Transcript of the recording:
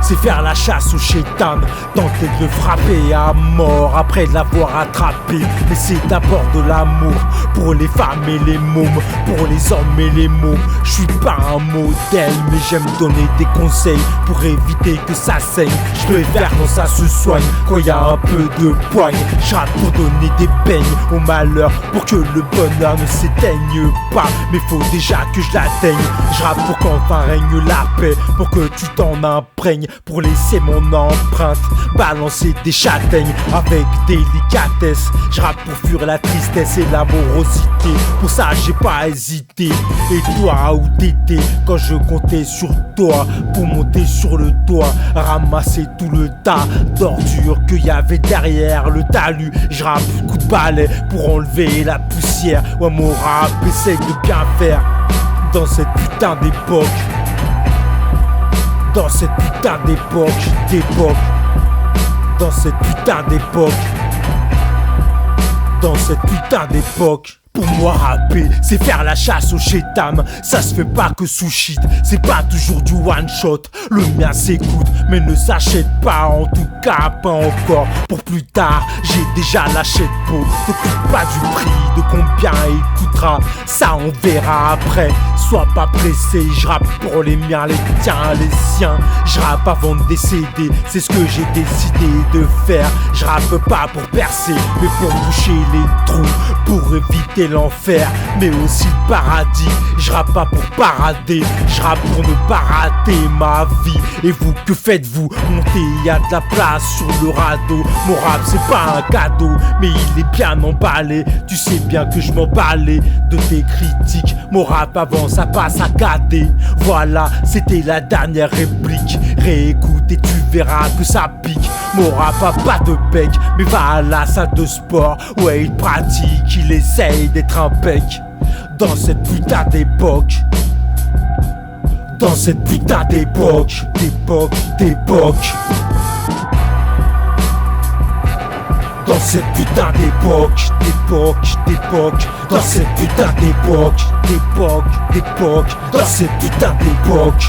c'est faire la chasse au chétan, tenter de le frapper à mort après l'avoir attrapé. Mais c'est d'abord de l'amour pour les femmes et les mômes, pour les hommes et les mômes. Je suis pas un modèle, mais j'aime donner des conseils pour éviter que ça saigne. Je préfère quand ça se soigne, quand y a un peu de poigne. Je rappe pour donner des beignes au malheur, pour que le bonheur ne s'éteigne pas. Mais faut déjà que je l'atteigne. Je rappe pour qu'enfin règne la paix, pour que tu t'en imprègnes, pour laisser mon empreinte, balancer des châtaignes avec délicatesse. Je rappe pour fuir la tristesse et l'amorosité, pour ça j'ai pas hésité. Et toi où t'étais quand je comptais sur toi pour monter sur le toit, ramasser tout le tas d'ordures qu'il y avait derrière le talus. Je rappe coup de balai pour enlever la poussière. Ouais, mon rap essaye de bien faire dans cette putain d'époque, dans cette putain d'époque, dans cette putain d'époque, dans cette putain d'époque. Pour moi rapper, c'est faire la chasse au chétan. Ça se fait pas que sous shit, c'est pas toujours du one shot. Le mien s'écoute, mais ne s'achète pas, en tout cas pas encore. Pour plus tard, j'ai déjà lâché de peau. T'écoutes pas du prix, de combien il coûtera, ça on verra après. Sois pas pressé, je rappe pour les miens, les tiens, les siens. Je rappe avant de décéder, c'est ce que j'ai décidé de faire. Je rappe pas pour percer, mais pour boucher les trous, pour éviter l'enfer, mais aussi le paradis. Je rappe pas pour parader, je rappe pour ne pas rater ma vie. Et vous, que faites-vous? Montez, y'a de la place sur le radeau. Mon rap c'est pas un cadeau, mais il est bien emballé. Tu sais bien que je m'emballais de tes critiques. Mon rap avant ça passe à cadet. Voilà, c'était la dernière réplique. Réécoute et tu verras que ça pique. Mon rap a pas de bec, mais va à la salle de sport. Ouais, il pratique, il essaye d'être un bec. Dans cette putain d'époque, dans cette putain d'époque, d'époque. Dans cette putain d'époque, dans cette putain d'époque, dans cette putain d'époque.